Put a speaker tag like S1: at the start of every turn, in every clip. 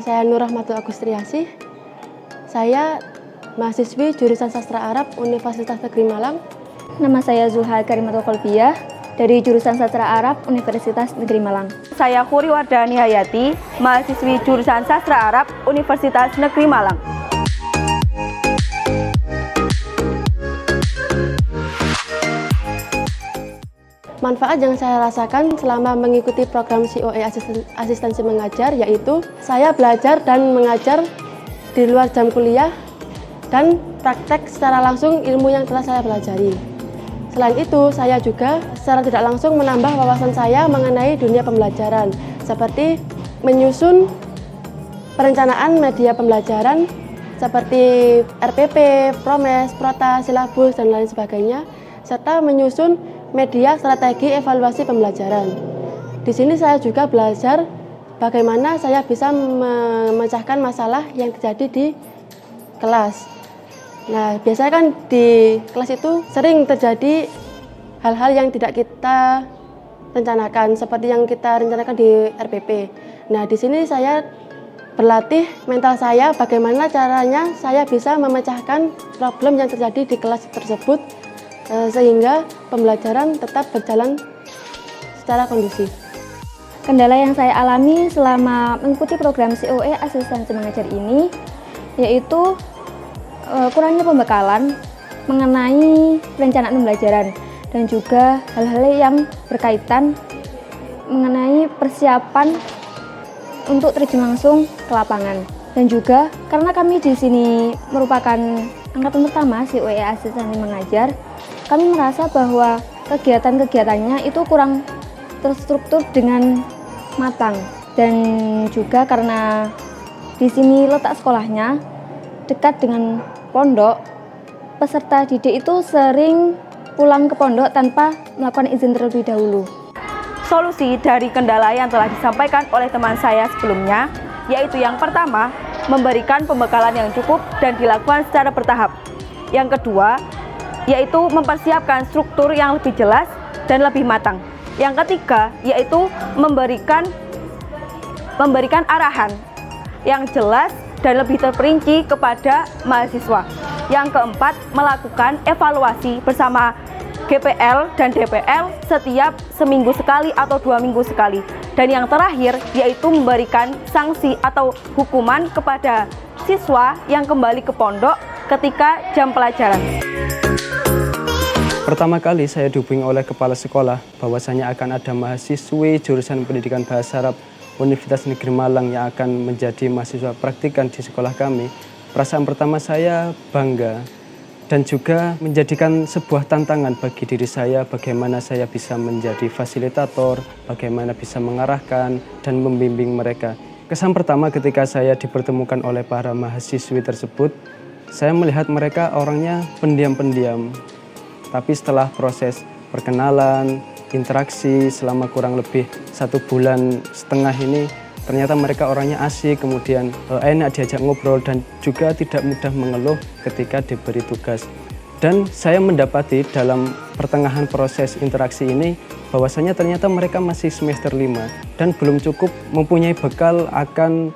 S1: Nama saya Nur Rahmatul Agustriasih. Saya mahasiswi jurusan Sastra Arab Universitas Negeri Malang.
S2: Nama saya Zulha Karimatul Kolbiyah dari jurusan Sastra Arab Universitas Negeri Malang.
S3: Saya Khuri Wardani Hayati, mahasiswi jurusan Sastra Arab Universitas Negeri Malang.
S1: Manfaat yang saya rasakan selama mengikuti program COE Asistensi Mengajar yaitu saya belajar dan mengajar di luar jam kuliah dan praktek secara langsung ilmu yang telah saya pelajari. Selain itu, saya juga secara tidak langsung menambah wawasan saya mengenai dunia pembelajaran, seperti menyusun perencanaan media pembelajaran seperti RPP, Promes, Prota, Silabus, dan lain sebagainya, serta menyusun media strategi evaluasi pembelajaran. Di sini saya juga belajar bagaimana saya bisa memecahkan masalah yang terjadi di kelas. Nah, biasanya kan di kelas itu sering terjadi hal-hal yang tidak kita rencanakan, seperti yang kita rencanakan di RPP. Nah, di sini saya berlatih mental saya bagaimana caranya saya bisa memecahkan problem yang terjadi di kelas tersebut sehingga pembelajaran tetap berjalan secara kondusif.
S2: Kendala yang saya alami selama mengikuti program COE Asistensi Mengajar ini yaitu kurangnya pembekalan mengenai perencanaan pembelajaran dan juga hal-hal yang berkaitan mengenai persiapan untuk terjun langsung ke lapangan. Dan juga karena kami di sini merupakan angkatan pertama COE Asistensi Mengajar, kami merasa bahwa kegiatan-kegiatannya itu kurang terstruktur dengan matang. Dan juga karena di sini letak sekolahnya dekat dengan pondok, peserta didik itu sering pulang ke pondok tanpa melakukan izin terlebih dahulu.
S3: Solusi dari kendala yang telah disampaikan oleh teman saya sebelumnya, yaitu yang pertama, memberikan pembekalan yang cukup dan dilakukan secara bertahap. Yang kedua, yaitu mempersiapkan struktur yang lebih jelas dan lebih matang. Yang ketiga, yaitu memberikan arahan yang jelas dan lebih terperinci kepada mahasiswa. Yang keempat, melakukan evaluasi bersama GPL dan DPL setiap seminggu sekali atau 2 minggu sekali. Dan yang terakhir, yaitu memberikan sanksi atau hukuman kepada siswa yang kembali ke pondok ketika jam pelajaran.
S4: Pertama kali saya dihubungi oleh kepala sekolah bahwasanya akan ada mahasiswi jurusan pendidikan bahasa Arab Universitas Negeri Malang yang akan menjadi mahasiswa praktikan di sekolah kami. Perasaan pertama saya bangga dan juga menjadikan sebuah tantangan bagi diri saya bagaimana saya bisa menjadi fasilitator, bagaimana bisa mengarahkan dan membimbing mereka. Kesan pertama ketika saya dipertemukan oleh para mahasiswi tersebut, saya melihat mereka orangnya pendiam-pendiam. Tapi setelah proses perkenalan, interaksi selama kurang lebih 1,5 bulan ini, ternyata mereka orangnya asik, kemudian enak diajak ngobrol dan juga tidak mudah mengeluh ketika diberi tugas. Dan saya mendapati dalam pertengahan proses interaksi ini bahwasanya ternyata mereka masih semester 5 dan belum cukup mempunyai bekal akan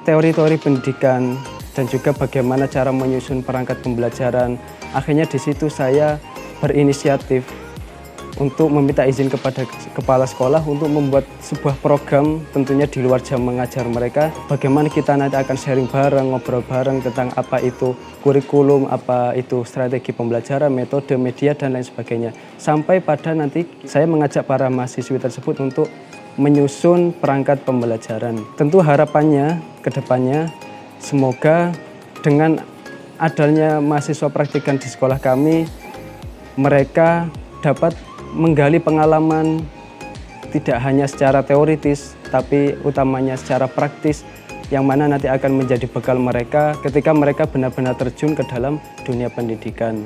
S4: teori-teori pendidikan dan juga bagaimana cara menyusun perangkat pembelajaran. Akhirnya di situ saya berinisiatif untuk meminta izin kepada kepala sekolah untuk membuat sebuah program tentunya di luar jam mengajar mereka. Bagaimana kita nanti akan sharing bareng, ngobrol bareng tentang apa itu kurikulum, apa itu strategi pembelajaran, metode, media, dan lain sebagainya. Sampai pada nanti saya mengajak para mahasiswi tersebut untuk menyusun perangkat pembelajaran. Tentu harapannya ke depannya semoga dengan adanya mahasiswa praktikan di sekolah kami, mereka dapat menggali pengalaman tidak hanya secara teoritis, tapi utamanya secara praktis, yang mana nanti akan menjadi bekal mereka ketika mereka benar-benar terjun ke dalam dunia pendidikan.